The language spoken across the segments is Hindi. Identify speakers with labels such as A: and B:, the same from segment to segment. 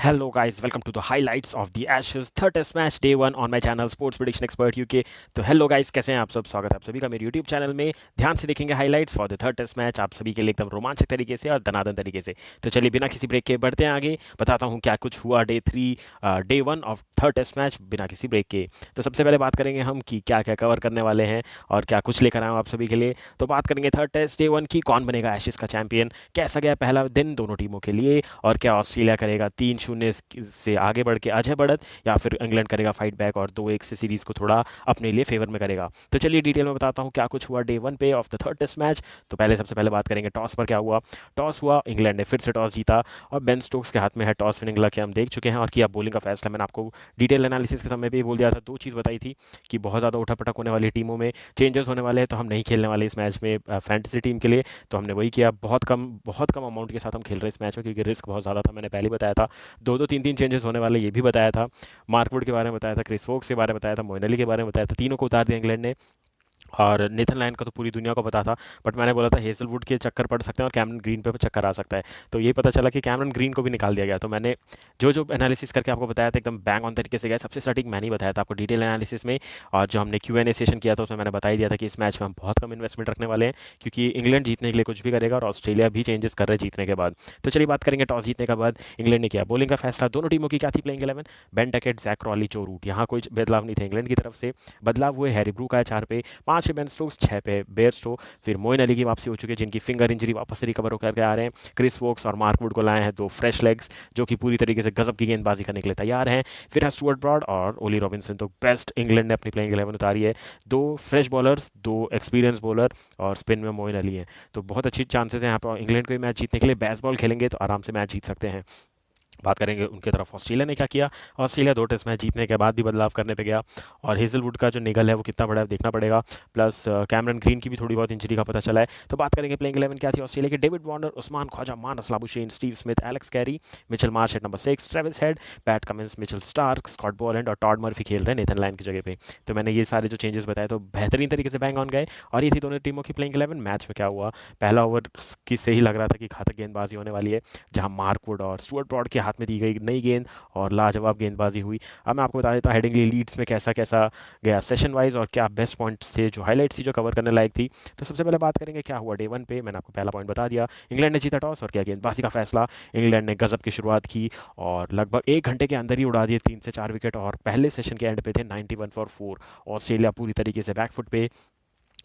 A: Hello, guys. Welcome to the highlights of the Ashes third Test match day one on my channel Sports Prediction Expert UK। तो हेलो गाइस, कैसे हैं आप सब? स्वागत है आप सभी का मेरे यूट्यूब चैनल में। ध्यान से देखेंगे highlights for the third test match आप सभी के लिए एकदम रोमांचक तरीके से और दनादन तरीके से। तो चलिए बिना किसी ब्रेक के बढ़ते हैं आगे, बताता हूँ क्या कुछ हुआ day one of third test match बिना किसी ब्रेक के। तो सबसे पहले बात करेंगे हम कि क्या क्या कवर करने वाले हैं और क्या कुछ लेकर आए हूँ आप सभी के लिए। तो बात करेंगे थर्ड टेस्ट डे वन की, कौन बनेगा एशेज का चैंपियन, कैसा गया पहला दिन दोनों टीमों के लिए, और क्या ऑस्ट्रेलिया करेगा 3-0 से आगे बढ़ के अजय बढ़त, या फिर इंग्लैंड करेगा फाइट बैक और 2-1 से सीरीज को थोड़ा अपने लिए फेवर में करेगा। तो चलिए डिटेल में बताता हूँ क्या कुछ हुआ डे वन पे of the third test match. तो पहले सबसे पहले बात करेंगे टॉस पर क्या हुआ। टॉस हुआ, इंग्लैंड ने फिर से टॉस जीता और बेन स्टोक्स के हाथ में है टॉस विनिंग लक, हम देख चुके हैं, और किया बॉलिंग का फैसला। मैंने आपको डिटेल एनालिसिस के समय भी बोल दिया था, दो चीज़ बताई थी कि बहुत ज़्यादा उठापटक होने वाली टीमों में चेंजेस होने वाले हैं, तो हम नहीं खेलने वाले इस मैच में फैंटेसी टीम के लिए। तो हमने वही किया, बहुत कम अमाउंट के साथ हम खेल रहे हैं इस मैच में, क्योंकि रिस्क बहुत ज़्यादा था। मैंने पहले बताया था दो दो तीन तीन चेंजेस होने वाले, ये भी बताया था। मार्कवुड के बारे में बताया था, क्रिस वोक्स के बारे में बताया था, मोइन अली के बारे में बताया था, तीनों को उतार दिया इंग्लैंड ने। और नेथन लायन का तो पूरी दुनिया को पता था, बट मैंने बोला था हेजलवुड के चक्कर पड़ सकते हैं और कैमरन ग्रीन पे चक्कर आ सकता है। तो ये पता चला कि कैमरन ग्रीन को भी निकाल दिया गया। तो मैंने जो जो एनालिसिस करके आपको बताया था एकदम बैंग ऑन तरीके से गया, सबसे सटीक मैंने ही बताया था आपको डिटेल एनालिसिस में। और जो हमने क्यू एन ए सेशन किया था उसमें मैंने बता ही दिया था कि इस मैच में हम बहुत कम इन्वेस्टमेंट रखने वाले हैं, क्योंकि इंग्लैंड जीतने के लिए कुछ भी करेगा और ऑस्ट्रेलिया भी चेंजेस कर रहे हैं जीतने के बाद। तो चलिए बात करेंगे टॉस जीतने के बाद इंग्लैंड ने किया बॉलिंग का फैसला। दोनों टीमों की क्या थी playing 11? Ben Duckett, Zak Crawley, Joe Root, यहाँ कोई बदलाव नहीं थे इंग्लैंड की तरफ से। बदलाव हुए, हैरी ब्रूक आया 4 पे, 5 पे बेन स्टोक्स, 6 पे बेयरस्टो, फिर मोइन अली की वापसी हो चुकी है जिनकी फिंगर इंजरी वापस से रिकवर होकर आ रहे हैं। क्रिस वोक्स और मार्कवुड को लाए हैं, दो फ्रेश लेग्स जो कि पूरी तरीके से गजब की गेंदबाजी करने के लिए तैयार हैं। फिर है स्टुअर्ट ब्रॉड और ओली रॉबिन्सन। तो बेस्ट इंग्लैंड ने अपनी प्लेइंग 11 उतारी है, दो फ्रेश बॉलर्स, दो एक्सपीरियंस बॉलर, और स्पिन में मोइन अली हैं। तो बहुत अच्छी चांसेस हैं यहाँ पर इंग्लैंड को ये मैच जीतने के लिए। बेसबॉल खेलेंगे तो आराम से मैच जीत सकते हैं। बात करेंगे उनके तरफ ऑस्ट्रेलिया ने क्या किया। ऑस्ट्रेलिया दो टेस्ट मैच जीतने के बाद भी बदलाव करने पे गया, और हेजलवुड का जो निगल है वो कितना बड़ा है देखना पड़ेगा। प्लस कैमरन ग्रीन की भी थोड़ी बहुत इंजरी का पता चला है। तो बात करेंगे प्लेइंग 11 क्या थी ऑस्ट्रेलिया के। David Warner, Usman Khawaja, Marnus Labuschagne, Steve Smith, Alex Carey, Mitchell Marsh at number 6, Travis Head, Pat Cummins, Mitchell Starc, Scott Boland और टॉड मर्फी खेल रहे हैं नेथन लायन की जगह पे। तो मैंने ये सारे जो चेंजेस बताए तो बेहतरीन तरीके से बैंग ऑन गए, और ये थी दोनों टीमों की प्लेइंग 11। मैच में क्या हुआ, पहला ओवर की से ही लग रहा था कि घातक गेंदबाजी होने वाली है, जहां मार्कवुड और स्टुअर्ट ब्रॉड के हाथ में दी गई नई गेंद और लाजवाब गेंदबाजी हुई। अब मैं आपको बता देता हूँ हेडिंगली लीड्स में कैसा कैसा गया सेशन वाइज, और क्या बेस्ट पॉइंट्स थे, जो हाइलाइट्स थी जो कवर करने लायक थी। तो सबसे पहले बात करेंगे क्या हुआ डे वन पे। मैंने आपको पहला पॉइंट बता दिया, इंग्लैंड ने जीता टॉस और क्या गेंदबाजी का फैसला। इंग्लैंड ने गजब की शुरुआत की और लगभग 1 घंटे के अंदर ही उड़ा दिए 3 से 4 विकेट, और पहले सेशन के एंड पे थे 91 फॉर 4। ऑस्ट्रेलिया पूरी तरीके से बैकफुट पे,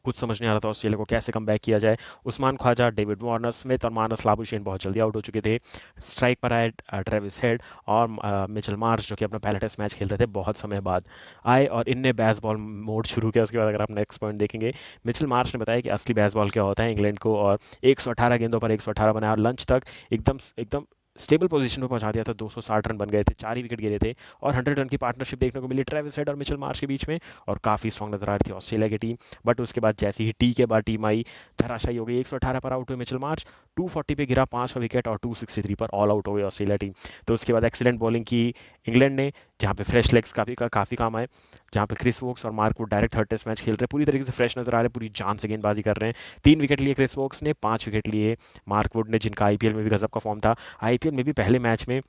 A: कुछ समझ नहीं आ रहा था ऑस्ट्रेलिया को कैसे कम बैक किया जाए। Usman Khawaja, David Warner, Smith और मानस लाबुशेन बहुत जल्दी आउट हो चुके थे। स्ट्राइक पर आए ट्रेविस हेड और मिचेल मार्श, जो कि अपना पहला टेस्ट मैच खेल रहे थे बहुत समय बाद आए, और इनने बेस बॉल मोड शुरू किया। उसके बाद अगर आप नेक्स्ट पॉइंट देखेंगे, मिचेल मार्श ने बताया कि असली बेस बॉल क्या होता है इंग्लैंड को, और 118 गेंदों पर 118 बनाया, और लंच तक एकदम एकदम स्टेबल पोजीशन पर पहुंचा दिया था। 260 रन बन गए थे, 4 ही विकेट गिरे थे, और 100 रन की पार्टनरशिप देखने को मिली ट्रेविस हेड और मिचेल मार्श के बीच में, और काफ़ी स्ट्रॉन्ग नजर आ रही थी ऑस्ट्रेलिया की टीम। बट उसके बाद जैसे ही टी के बाद टीम आई, धराशायी हो गई। 118 पर आउट हुए मिचेल मार्च, 240 पे गिरा 5वां विकेट, और 263 पर ऑल आउट हो गई ऑस्ट्रेलिया टीम। तो उसके बाद एक्सीलेंट बॉलिंग की इंग्लैंड ने, जहाँ पे फ्रेश लेग्स काफ़ी काम आए, जहाँ पे क्रिस वोक्स और Mark Wood direct third test match खेल रहे हैं, पूरी तरीके से फ्रेश नजर आ रहे हैं, पूरी जान से गेंदबाजी कर रहे हैं। 3 विकेट लिए क्रिस वोक्स ने, 5 विकेट लिए मार्कवुड ने, जिनका आईपीएल में भी गजब का फॉर्म था। आईपीएल में भी पहले मैच में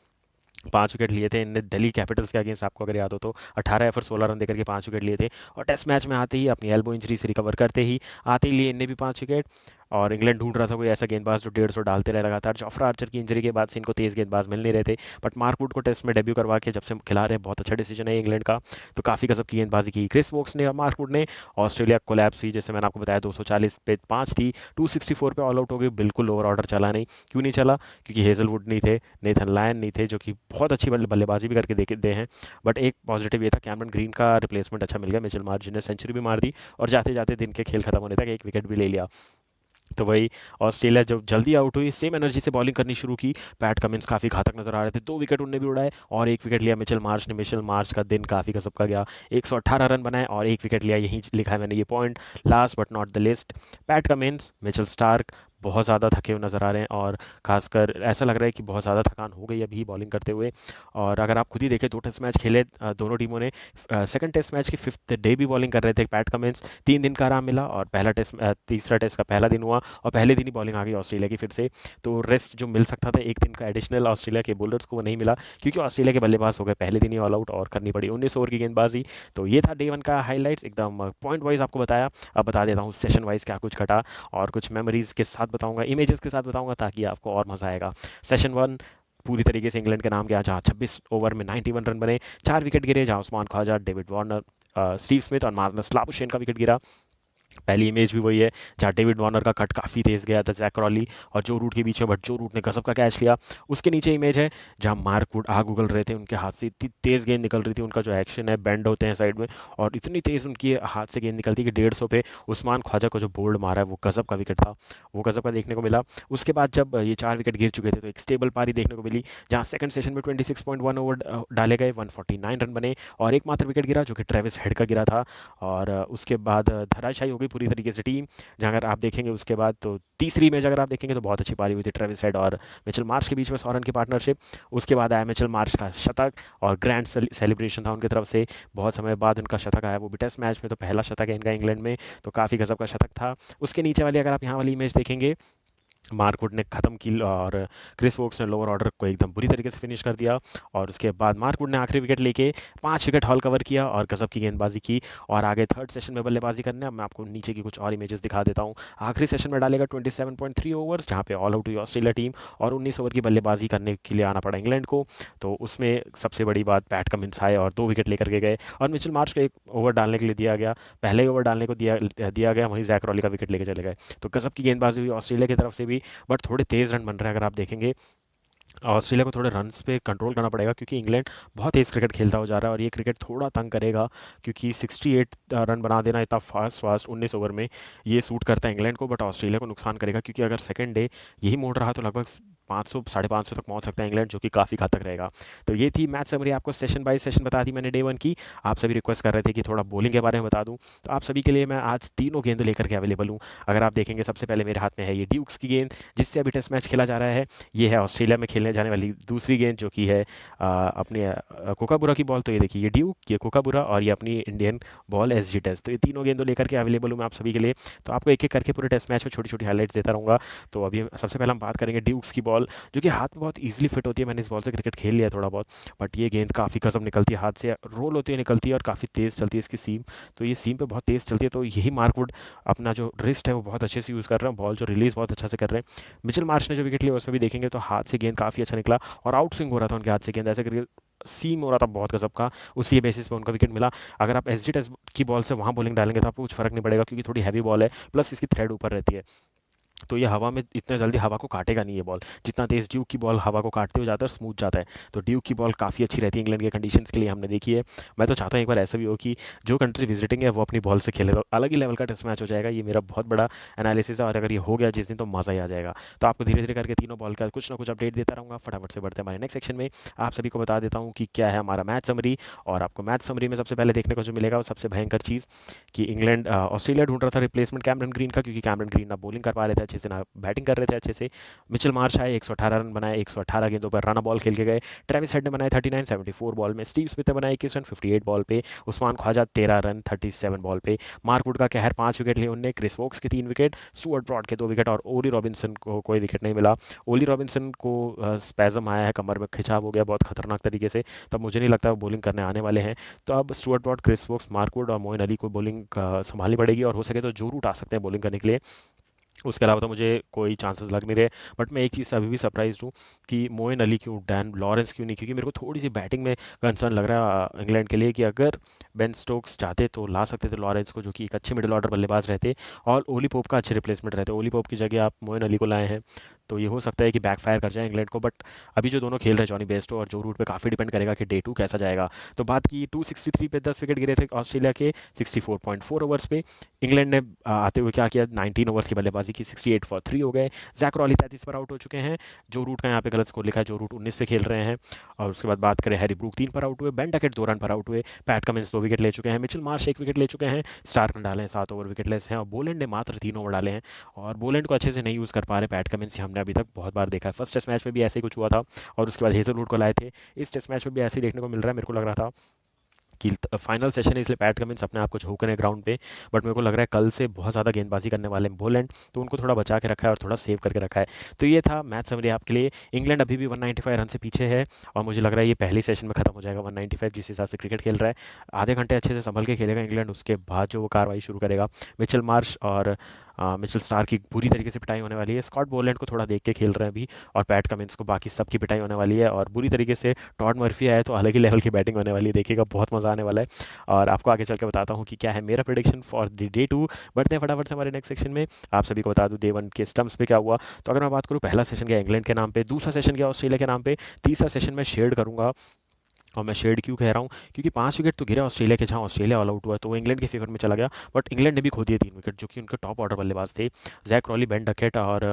A: 5 विकेट लिए थे इनने दिल्ली कैपिटल्स के अगेंस्ट, आपको अगर याद हो तो 18 या फिर 16 रन देकर के 5 विकेट लिए थे। और टेस्ट मैच में आते ही अपनी एल्बो इंजरी से रिकवर करते ही आते ही लिए इनने भी 5 विकेट। और इंग्लैंड ढूंढ रहा था कोई ऐसा गेंदबाज जो 150 डालते रहे लगातार। जोफ्रा आर्चर की इंजरी के बाद से इनको तेज़ गेंदबाज मिल नहीं रहे थे, बट मार्कवुड को टेस्ट में डेब्यू करवा के जब से खिला रहे हैं, बहुत अच्छा डिसीजन है इंग्लैंड का। तो काफ़ी गजब की गेंदबाजी की क्रिस वोक्स ने और मार्कवुड ने। ऑस्ट्रेलिया कोलैप्स हुई, जैसे मैंने आपको बताया, 240 पे 5 थी, 264 पे ऑल आउट हो गई। बिल्कुल ओवर ऑर्डर चला नहीं। क्यों नहीं चला? क्योंकि हेजलवुड नहीं थे, नेथन लायन नहीं थे, जो कि बहुत अच्छी बल्लेबाजी भी करके देखे दे हैं। बट एक पॉजिटिव ये था, कैमरन ग्रीन का रिप्लेसमेंट अच्छा मिल गया, मिचेल मार्श ने सेंचुरी भी मार दी, और जाते जाते दिन के खेल खत्म होने तक 1 विकेट भी ले लिया। तो वही ऑस्ट्रेलिया जब जल्दी आउट हुई, सेम एनर्जी से बॉलिंग करनी शुरू की। पैट कमिंस काफ़ी घातक नजर आ रहे थे, 2 विकेट उनने भी उड़ाए, और 1 विकेट लिया मिचेल मार्श ने। मिचेल मार्श का दिन काफ़ी गजब का गया, 118 रन बनाए और 1 विकेट लिया। यहीं लिखा है मैंने ये point. Last but not the list, PAT Cummins, Mitchell Stark, बहुत ज़्यादा थके हुए नज़र आ रहे हैं और खासकर ऐसा लग रहा है कि बहुत ज़्यादा थकान हो गई अभी बॉलिंग करते हुए। और अगर आप खुद ही देखें 2 टेस्ट मैच खेले दोनों टीमों ने। सेकंड टेस्ट मैच के 5th डे भी बॉलिंग कर रहे थे पैट कमिंस, 3 दिन का आराम मिला और तीसरा टेस्ट का पहला दिन हुआ और पहले दिन ही बॉलिंग आ गई ऑस्ट्रेलिया की फिर से। तो रेस्ट जो मिल सकता था 1 दिन का एडिशनल ऑस्ट्रेलिया के बॉलर्स को वो नहीं मिला, क्योंकि ऑस्ट्रेलिया के बल्लेबाज हो गए पहले दिन ही ऑल आउट और करनी पड़ी 19 ओवर की गेंदबाजी। तो ये था डे 1 का हाइलाइट्स, एकदम पॉइंट वाइज आपको बताया। अब बता देता हूँ सेशन वाइज क्या कुछ घटा और कुछ मेमोरीज के साथ बताऊंगा, इमेजेस के साथ बताऊंगा, ताकि आपको और मजा आएगा। सेशन 1 पूरी तरीके से इंग्लैंड के नाम गया, जहां 26 ओवर में 91 रन बने, 4 विकेट गिरे, जहां Usman Khawaja, David Warner, Steve Smith और मार्नस लाबुशेन का विकेट गिरा। पहली इमेज भी वही है जहाँ डेविड वार्नर का कट काफ़ी तेज़ गया था जैक क्रॉली और जो रूट के बीच में, बट जो रूट ने गजब का कैच लिया। उसके नीचे इमेज है जहाँ मार्क वुड आग उगल रहे थे, उनके हाथ से इतनी तेज़ गेंद निकल रही थी, उनका जो एक्शन है बेंड होते हैं साइड में और इतनी तेज़ उनकी हाथ से गेंद निकलती कि 150 पे उस्मान ख्वाजा को जो बोल्ड मारा है वो गजब का विकेट था, वो गजब का देखने को मिला। उसके बाद जब ये 4 विकेट गिर चुके थे तो एक स्टेबल पारी देखने को मिली, जहाँ सेकंड सेशन में 26.1 ओवर डाले गए, 149 रन बने और एकमात्र विकेट गिरा जो कि ट्रेविस हेड का गिरा था। और उसके बाद धराशायी हो गई पूरी तरीके से टीम। जहाँ अगर आप देखेंगे उसके बाद तो तीसरी मैच अगर आप देखेंगे तो बहुत अच्छी पारी हुई थी ट्रेविस हेड और मिचेल मार्श के बीच में, 100 रन की पार्टनरशिप। उसके बाद आया मिचेल मार्श का शतक और ग्रैंड सेलिब्रेशन था उनकी तरफ से, बहुत समय बाद उनका शतक आया, वो भी टेस्ट मैच में, तो पहला शतक है इनका इंग्लैंड में, तो काफ़ी गजब का शतक था। उसके नीचे वाली अगर आप यहाँ वाली इमेज देखेंगे, मार्कवुड ने खत्म की और क्रिस वोक्स ने लोअर ऑर्डर को एकदम बुरी तरीके से फिनिश कर दिया। और उसके बाद मार्कवुड ने आखिरी विकेट लेके 5 विकेट हॉल कवर किया और गजब की गेंदबाजी की और आगे थर्ड सेशन में बल्लेबाजी करने। अब मैं आपको नीचे की कुछ और इमेजेस दिखा देता हूँ। आखिरी सेशन में डालेगा 27.3 ओवर्स, जहाँ पे ऑल आउट हुई ऑस्ट्रेलिया टीम और 19 ओवर की बल्लेबाजी करने के लिए आना पड़ा इंग्लैंड को। तो उसमें सबसे बड़ी बात, पैट कमिंस आए और 2 विकेट लेकर के गए और मिचेल मार्श को 1 ओवर डालने के लिए दिया गया, पहले ओवर डालने को दिया गया, वहीं जैक रॉली का विकेट लेकर चले गए। तो गजब की गेंदबाजी हुई ऑस्ट्रेलिया की तरफ से भी, बट थोड़े तेज़ रन बन रहे हैं अगर आप देखेंगे। ऑस्ट्रेलिया को थोड़े रन्स पे कंट्रोल करना पड़ेगा, क्योंकि इंग्लैंड बहुत तेज़ क्रिकेट खेलता हो जा रहा है और ये क्रिकेट थोड़ा तंग करेगा, क्योंकि 68 रन बना देना इतना फास्ट 19 ओवर में ये सूट करता है इंग्लैंड को, बट ऑस्ट्रेलिया को नुकसान करेगा, क्योंकि अगर सेकंड डे यही मोड़ रहा तो लगभग 500 550 तक पहुंच सकता है इंग्लैंड, जो कि काफ़ी घातक रहेगा। तो ये थी मैच समरी, आपको सेशन बाय सेशन बता दी मैंने डे 1 की। आप सभी रिक्वेस्ट कर रहे थे कि थोड़ा बॉलिंग के बारे में बता दूं, तो आप सभी के लिए मैं आज तीनों गेंद लेकर के अवेलेबल हूँ। अगर आप देखेंगे सबसे पहले मेरे हाथ में है ये ड्यूक्स की गेंद, जिससे अभी टेस्ट मैच खेला जा रहा है। ये है ऑस्ट्रेलिया में खेलने जाने वाली दूसरी गेंद, जो कि है अपने कोकाबुरा की बॉल। तो ये देखिए, ये ड्यूक, ये कोकाबुरा और ये अपनी इंडियन बॉल एसजी टेस्ट। तो ये तीनों गेंदों लेकर के अवेलेबल हूँ मैं आप सभी के लिए। तो आपको एक एक करके पूरे टेस्ट मैच में छोटी छोटी हाइलाइट्स देता रहूँगा। तो अभी सबसे पहले हम बात करेंगे ड्यूक्स की बॉल, जो कि हाथ में बहुत ईजिली फिट होती है। मैंने इस बॉल से क्रिकेट खेल लिया थोड़ा बहुत, बट ये गेंद काफ़ी गजब निकलती है, हाथ से रोल होती है निकलती है और काफ़ी तेज़ चलती है इसकी सीम। तो ये सीम पे बहुत तेज़ चलती है, तो यही मार्कवुड अपना जो रिस्ट है वो बहुत अच्छे से यूज़ कर रहे हैं, बॉल जो रिलीज़ बहुत अच्छा से कर रहे हैं। मिचेल मार्श ने जो विकेट लिया उसमें भी देखेंगे तो हाथ से गेंद काफ़ी अच्छा निकला और आउट स्विंग हो रहा था उनके हाथ से गेंद, ऐसे करके सीम हो रहा था बहुत गजब का, उसी बेसिस पे उनका विकेट मिला। अगर आप एस जी टेस्ट की बॉल से वहाँ बॉलिंग डालेंगे तो आपको कुछ फर्क नहीं पड़ेगा, क्योंकि थोड़ी हैवी बॉल है, प्लस इसकी थ्रेड ऊपर रहती है, तो ये हवा में इतने जल्दी हवा को काटेगा नहीं ये बॉल, जितना तेज़ ड्यूक की बॉल हवा को काटते हुए जाता है स्मूथ जाता है। तो ड्यूक की बॉल काफ़ी अच्छी रहती है इंग्लैंड के कंडीशंस के लिए, हमने देखी है। मैं तो चाहता हूँ एक बार ऐसा भी हो कि जो कंट्री विजिटिंग है वो अपनी बॉल से खेले, तो अलग ही लेवल का टेस्ट मैच हो जाएगा। ये मेरा बहुत बड़ा एनालिसिस है और अगर ये हो गया जिस दिन तो मज़ा ही आ जाएगा। तो आपको धीरे धीरे करके तीनों बॉल का कुछ ना कुछ अपडेट देता रहूँगा। फटाफट से बढ़ते हैं हमारे नेक्स्ट सेक्शन में। आप सभी को बता देता हूँ कि क्या है हमारा मैच समरी। और आपको मैच समरी में सबसे पहले देखने को जो मिलेगा वो सबसे भयंकर चीज़, कि इंग्लैंड ऑस्ट्रेलिया ढूंढ रहा था रिप्लेसमेंट कैमरन ग्रीन का, क्योंकि कैमरन ग्रीन ना बॉलिंग कर पा रहे थे अच्छे से ना बैटिंग कर रहे थे अच्छे से। मिचेल मार्श आए, 118 रन बनाए, 118 गेंदों पर रन बॉल खेल के गए। ट्रेविस हेड ने बनाए 39 74 बॉल में। स्टीव स्मिथ ने बनाए 21 रन 58 बॉल पे। उस्मान ख्वाजा 13 रन 37 बॉल पे। मार्कवुड का कहर 5 विकेट लिए उनने। क्रिस वोक्स के 3 विकेट, स्टुअर्ट ब्रॉड के 2 विकेट और ओली रॉबिन्सन को कोई विकेट नहीं मिला। ओली रॉबिन्सन को स्पैजम आया है, कमर में खिंचाव हो गया बहुत खतरनाक तरीके से, तब मुझे नहीं लगता वो बॉलिंग करने आने वाले हैं। तो अब Stuart Broad, Chris Woakes, Mark Wood और मोइन अली को बॉलिंग संभालनी पड़ेगी और हो सके तो जो रूट आ सकते हैं बॉलिंग करने के लिए। उसके अलावा तो मुझे कोई चांसेस लग नहीं रहे। बट मैं एक चीज़ से अभी भी सरप्राइज हूँ कि मोइन अली क्यों, डैन लॉरेंस क्यों नहीं, क्योंकि मेरे को थोड़ी सी बैटिंग में कंसर्न लग रहा है इंग्लैंड के लिए, कि अगर बेन स्टोक्स चाहते तो ला सकते थे लॉरेंस को, जो कि एक अच्छे मिडिल ऑर्डर बल्लेबाज रहते और ओली पोप का अच्छे रिप्लेसमेंट रहते। ओली पोप की जगह आप मोइन अली को लाए हैं, तो ये हो सकता है कि बैकफायर कर जाए इंग्लैंड को। बट अभी जो दोनों खेल रहे हैं जॉनी बेस्टो और जो रूट पे, काफ़ी डिपेंड करेगा कि डे 2 कैसा जाएगा। तो बात की 263 पे 10 विकेट गिरे थे ऑस्ट्रेलिया के 64.4 ओवर्स पे। इंग्लैंड ने आते हुए क्या किया, 19 ओवर्स की बल्लेबाजी की, 68 फॉर 3 हो गए। जैक रॉली 33 पर आउट हो चुके हैं। जो रूट का यहाँ पे गलत स्कोर लिखा है, जो रूट 19 पे खेल रहे हैं। और उसके बाद बात करें, हैरी ब्रूक 3 पर आउट हुए, बेन डकेट 2 रन पर आउट हुए, पैट कमिंस 2 विकेट ले चुके हैं, मिचेल मार्श 1 विकेट ले चुके हैं, स्टार्क ने डाले हैं 7 ओवर विकेटलेस हैं, और बोलेंड ने मात्र 3 ओवर डाले हैं। और बोलेंड को अच्छे से नहीं यूज़ कर पा रहे पैट कमिंस, हमने अभी तक बहुत बार देखा है। फर्स्ट टेस्ट मैच में भी ऐसे ही कुछ हुआ था, और उसके बाद हेजलवुड को लाए थे। इस टेस्ट मैच में भी ऐसे ही देखने को मिल रहा है। मेरे को लग रहा था कि फाइनल सेशन है, इसलिए पैट कमिंस अपने आप को झोंक रहे हैं ग्राउंड पे। बट मेरे को लग रहा है कल से बहुत ज़्यादा गेंदबाजी करने वाले हैं बोलेंड, तो उनको थोड़ा बचा के रखा है और थोड़ा सेव करके रखा है। तो ये था मैच समरी आपके लिए। इंग्लैंड अभी भी 195 रन से पीछे है, और मुझे लग रहा है ये पहले सेशन में खत्म हो जाएगा 195, जिस हिसाब से क्रिकेट खेल रहा है। आधे घंटे अच्छे से संभल के खेलेगा इंग्लैंड, उसके बाद जो वो कार्रवाई शुरू करेगा। मिचेल मार्श और मिचेल स्टार की पूरी तरीके से पिटाई होने वाली है। स्कॉट बोलैंड को थोड़ा देख के खेल रहे हैं अभी, और पैट कमिंस को, बाकी सबकी पिटाई होने वाली है। और बुरी तरीके से टॉड मर्फी आया तो अलग ही लेवल की बैटिंग होने वाली है, देखिएगा बहुत मज़ा आने वाला है। और आपको आगे चल के बताता हूँ कि क्या है मेरा प्रेडिक्शन फॉर द डे 2। बढ़ते हैं फटाफट से हमारे नेक्स्ट सेक्शन में। आप सभी को बता दूँ डे 1 के स्टम्प्स पे क्या हुआ। तो अगर मैं बात करूँ, पहला सेशन गया इंग्लैंड के नाम पे, दूसरा सेशन गया ऑस्ट्रेलिया के नाम पे, तीसरा सेशन में शेड करूँगा। और मैं शेड क्यों कह रहा हूँ, क्योंकि 5 विकेट तो गिरा ऑस्ट्रेलिया के, जहाँ ऑस्ट्रेलिया ऑल आउट हुआ तो वो इंग्लैंड के फेवर में चला गया। बट इंग्लैंड ने भी खो दिए 3 विकेट, जो कि उनके टॉप ऑर्डर बल्लेबाज थे, जैक रॉली, बेन डकेट और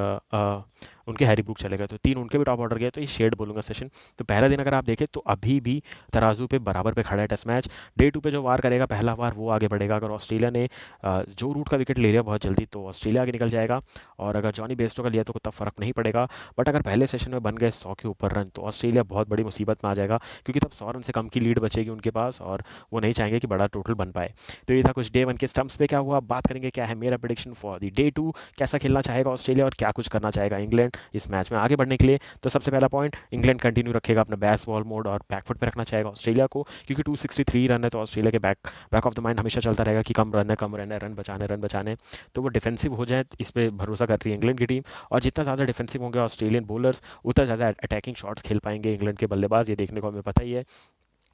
A: उनके हैरी ब्रूक चले गए, तो 3 उनके भी टॉप ऑर्डर गए। तो ये शेड बोलूँगा सेशन। तो पहला दिन अगर आप देखें तो अभी भी तराजू पे बराबर पे खड़ा है टेस्ट मैच। डे 2 पे जो वार करेगा पहला वार, वो आगे बढ़ेगा। अगर ऑस्ट्रेलिया ने जो रूट का विकेट ले लिया बहुत जल्दी, तो ऑस्ट्रेलिया आगे निकल जाएगा। और अगर जॉनी बेस्टो का लिया तो तब फर्क नहीं पड़ेगा। बट अगर पहले सेशन में बन गए 100 के ऊपर रन, तो ऑस्ट्रेलिया बहुत बड़ी मुसीबत में आ जाएगा, क्योंकि तब 100 रन से कम की लीड बचेगी उनके पास, और वो नहीं चाहेंगे कि बड़ा टोटल बन पाए। तो ये था कुछ डे 1 के स्टम्प्स पे क्या हुआ। बात करेंगे क्या है मेरा प्रेडिक्शन फॉर द डे 2, कैसा खेलना चाहेगा ऑस्ट्रेलिया और क्या कुछ करना चाहेगा इंग्लैंड इस मैच में आगे बढ़ने के लिए। तो सबसे पहला पॉइंट, इंग्लैंड कंटिन्यू रखेगा अपना बैस बॉल मोड और बैकफुट पे रखना चाहेगा ऑस्ट्रेलिया को, क्योंकि 263 रन है, तो ऑस्ट्रेलिया के बैक ऑफ द माइंड हमेशा चलता रहेगा कि कम रन है, कम रन है, रन बचाने। तो वो डिफेंसिव हो जाए, इस पर भरोसा कर रही है इंग्लैंड की टीम। और जितना ज़्यादा डिफेंसिव होंगे ऑस्ट्रेलियन बॉलर्स, उतना ज़्यादा अटैकिंग शॉट्स खेल पाएंगे इंग्लैंड के बल्लेबाज, ये देखने को हमें पता ही है।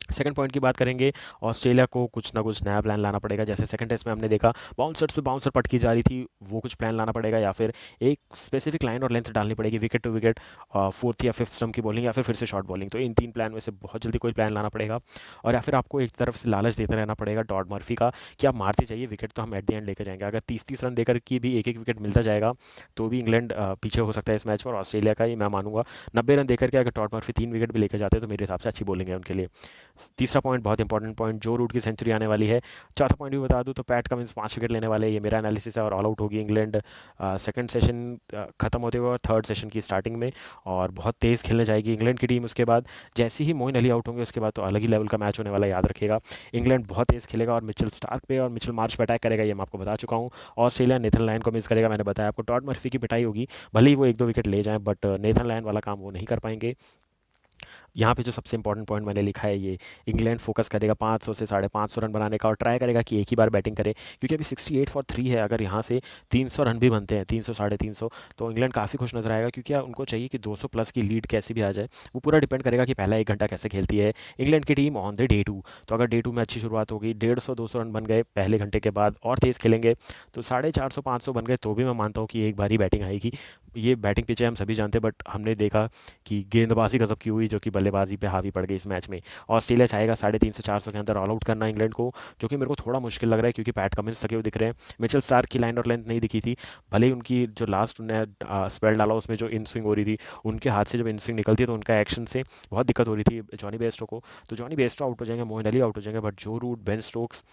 A: सेकंड पॉइंट की बात करेंगे, ऑस्ट्रेलिया को कुछ ना कुछ नया प्लान लाना पड़ेगा। जैसे सेकंड टेस्ट में हमने देखा बाउंसर्स पे बाउंसर पटकी जा रही थी, वो कुछ प्लान लाना पड़ेगा, या फिर एक स्पेसिफिक लाइन और लेंथ डालनी पड़ेगी, विकेट टू विकेट, फोर्थ या फिफ्थ स्टंप की बॉलिंग, या फिर से शॉर्ट बॉलिंग। तो इन 3 प्लान में से बहुत जल्दी कोई प्लान लाना पड़ेगा। और या फिर आपको एक तरफ से लालच देते रहना पड़ेगा टॉड मर्फी का, कि आप मारते जाइए, विकेट तो हम एट द एंड लेकर जाएंगे। अगर 30-30 रन देकर की भी एक एक विकेट मिलता जाएगा, तो भी इंग्लैंड पीछे हो सकता है इस मैच पर। ऑस्ट्रेलिया का ही मैं मानूंगा 90 रन देकर के अगर टॉड मर्फी 3 विकेट भी लेकर जाते हैं, तो मेरे हिसाब से अच्छी बॉलिंग है उनके लिए। तीसरा पॉइंट बहुत इंपॉर्टेंट पॉइंट, जो रूट की सेंचुरी आने वाली है। चौथा पॉइंट भी बता दूं तो पैट कमिंस 5 विकेट लेने वाले हैं, ये मेरा एनालिसिस है, और ऑल आउट होगी इंग्लैंड सेकंड सेशन खत्म होते हुए और थर्ड सेशन की स्टार्टिंग में। और बहुत तेज़ खेलने जाएगी इंग्लैंड की टीम। उसके बाद जैसे ही मोइन अली आउट होंगे, उसके बाद तो अलग ही लेवल का मैच होने वाला है, याद रखिएगा। इंग्लैंड बहुत तेज़ खेलेगा और मिचेल स्टार्क पे और मिचेल मार्श पे अटैक करेगा, ये मैं आपको बता चुका हूँ। ऑस्ट्रेलिया नेथन लायन को मिस करेगा, मैंने बताया आपको। टॉड मर्फी की पिटाई होगी, भले ही वो 1-2 विकेट ले जाएं, बट नेथन लायन वाला काम वो नहीं कर पाएंगे। यहाँ पे जो सबसे इंपॉर्टेंट पॉइंट मैंने लिखा है, ये इंग्लैंड फोकस करेगा 500 से 550 रन बनाने का, और ट्राई करेगा कि एक ही बार बैटिंग करे, क्योंकि अभी 68 फॉर 3 है। अगर यहाँ से 300 रन भी बनते हैं, 300 350, तो इंग्लैंड काफ़ी खुश नजर आएगा, क्योंकि उनको चाहिए कि 200 प्लस की लीड कैसे भी आ जाए। वो पूरा डिपेंड करेगा कि पहला 1 घंटा कैसे खेलती है इंग्लैंड की टीम ऑन द डे 2। तो अगर डे 2 में अच्छी शुरुआत होगी, 150-200 रन बन गए पहले घंटे के बाद, और तेज़ खेलेंगे तो 450-500 बन गए, तो भी मैं मानता हूँ कि एक बार ही बैटिंग आएगी। ये बैटिंग पिच है, हम सभी जानते हैं, बट हमने देखा कि गेंदबाजी गजब की हुई, जो कि बल्लेबाजी पे हावी पड़ गई इस मैच में। ऑस्ट्रेलिया चाहेगा 350 से 400 के अंदर ऑल आउट करना इंग्लैंड को, जो कि मेरे को थोड़ा मुश्किल लग रहा है, क्योंकि पैट कमिंस थके हुए दिख रहे हैं। मिचेल स्टार्क की लाइन और लेंथ नहीं दिखी थी, भले ही उनकी जो लास्ट उन्हें स्पेल डाला उसमें जो इन स्विंग हो रही थी, उनके हाथ से जब इन स्विंग निकलती है तो उनका एक्शन से बहुत दिक्कत हो रही थी जॉनी बेस्टो को। तो जॉनी बेस्टो आउट हो जाएंगे, मोइन अली आउट हो जाएंगे, बट जो Root, Ben Stokes,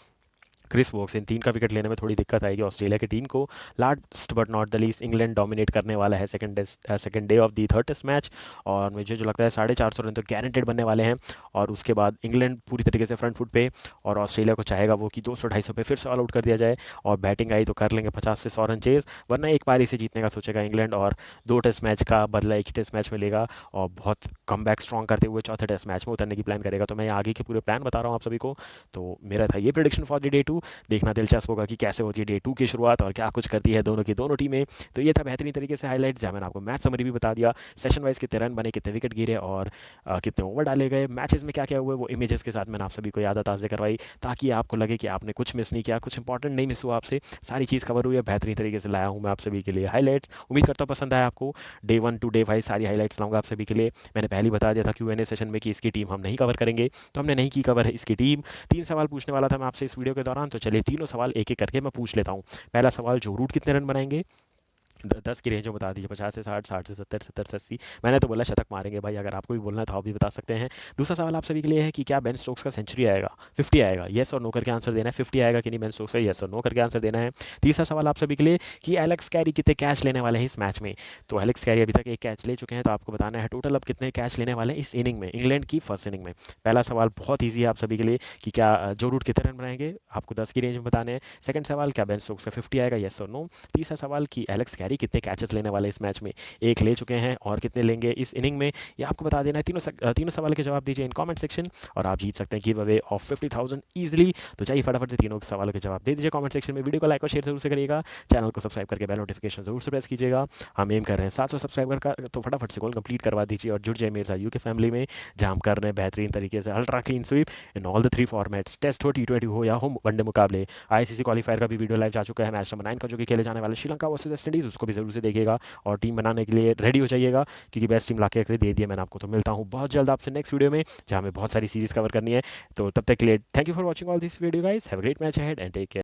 A: Chris Woakes, इन 3 का विकेट लेने में थोड़ी दिक्कत आएगी ऑस्ट्रेलिया की टीम को। Last but not the least, England dominate करने वाला है second day of the third test match. और मुझे जो लगता है 450 रन तो गारंटेड बनने वाले हैं। और उसके बाद इंग्लैंड पूरी तरीके से फ्रंट फुट पे, और ऑस्ट्रेलिया को चाहेगा वो कि 200-250 पे फिर से ऑल आउट कर दिया जाए, और बैटिंग आई तो कर लेंगे 50 से 100 रन चेज, वरना एक पारी से जीतने का सोचेगा इंग्लैंड, और 2 टेस्ट मैच का बदला एक ही टेस्ट मैच में लेगा, और बहुत कम बैक स्ट्रॉन्ग करते हुए चौथे टेस्ट मैच में उतरने की प्लान करेगा। तो मैं आगे के पूरे प्लान बता रहा हूँ आप सभी को। तो मेरा था ये प्रेडिक्शन फॉर द डे 2। देखना दिलचस्प होगा कि कैसे होती है डे 2 की शुरुआत और क्या कुछ करती है दोनों की दोनों टीमें। तो ये था बेहतरीन तरीके से हाईलाइट्स, जहाँ मैंने आपको मैच समरी भी बता दिया, सेशन वाइज कितने रन बने, कितने विकेट गिरे और कितने ओवर डाले गए, मैचेस में क्या क्या हुए, वो इमेजेस के साथ मैंने आप सभी को याद ताज़ा करवाई, ताकि आपको लगे कि आपने कुछ मिस नहीं किया, कुछ इंपॉर्टेंट नहीं मिस हुआ आपसे, सारी चीज़ कवर हुई है। बेहतरीन तरीके से लाया हूँ मैं आप सभी के लिए हाईलाइट्स। उम्मीद करता हूँ पसंद आया आपको। डे 1 टू डे 5 सारी हाईलाइट्स लाऊंगा आप सभी के लिए। मैंने पहले ही बता दिया था Q&A सेशन में कि इसकी टीम हम नहीं कवर करेंगे, तो हमने नहीं की कवर है इसकी टीम। 3 सवाल पूछने वाला था मैं आपसे इस वीडियो के दौरान, तो चलिए तीनों सवाल एक एक करके मैं पूछ लेता हूँ। पहला सवाल, जो रूट कितने रन बनाएंगे? 10 की रेंज में बता दीजिए, 50 से 60, 60 से 70, 70 से 80। मैंने तो बोला शतक मारेंगे भाई, अगर आपको भी बोलना है तो आप भी बता सकते हैं। दूसरा सवाल आप सभी के लिए है कि क्या बेन स्टोक्स का सेंचुरी आएगा, 50 आएगा, येस और नो करके आंसर देना है। 50 आएगा कि नहीं बेन स्टोक्स का, येस और नो करके आंसर देना है। तीसरा सवाल आप सभी के लिए कि एलेक्स कैरी कितने कैच लेने वाले हैं इस मैच में। तो एलेक्स कैरी अभी तक एक कैच ले चुके हैं, तो आपको बताना है टोटल अब कितने कैच लेने वाले हैं इस इनिंग में, इंग्लैंड की फर्स्ट इनिंग में। पहला सवाल बहुत ईजी है आप सभी के लिए कि क्या जो रूट कितने रन बनाएंगे, आपको 10 की रेंज में बताने हैं। सेकंड सवाल, क्या बेन स्टोक्स का 50 आएगा, येस और नो। तीसरा सवाल कि एलेक्स कैरी कितने कैचेस लेने वाले इस मैच में, एक ले चुके हैं और कितने लेंगे इस इनिंग में, ये आपको बता देना है। तीनों सवाल के जवाब दीजिए इन कमेंट सेक्शन और आप जीत सकते हैं गिव अवे ऑफ 50,000 ईजिली। तो चाहिए फटाफट से तीनों सवालों के जवाब दे दीजिए कमेंट सेक्शन में। वीडियो को लाइक और शेयर जरूर से करिएगा, चैनल को सब्सक्राइब करके बेल नोटिफिकेशन जरूर से प्रेस कीजिएगा। हम एम कर रहे हैं 700 सब्सक्राइबर का, तो फटाफट से गोल कंप्लीट करवा दीजिए और जुड़ जाए मेरे साथ यूके फैमिली में, जहाँ हम कर रहे हैं बेहतरीन तरीके से ultra clean sweep in all the 3 formats, test हो, T20 हो या हो वनडे मुकाबले। आईसीसी क्वालीफायर का भी वीडियो लाइव जा चुका है, मैच नंबर 9 का जो कि खेले जाने वाले श्रीलंका वर्सेस वेस्ट इंडीज़, उसको भी जरूर से देखिएगा और टीम बनाने के लिए रेडी हो जाइएगा, क्योंकि बेस्ट टीम ला के दे दिया मैंने आपको। तो मिलता हूँ बहुत जल्द आपसे नेक्स्ट वीडियो में, जहाँ हमें बहुत सारी सीरीज कवर करनी है। तो तब तक के लिए thank you for watching all this video guys, have a great match ahead and take care.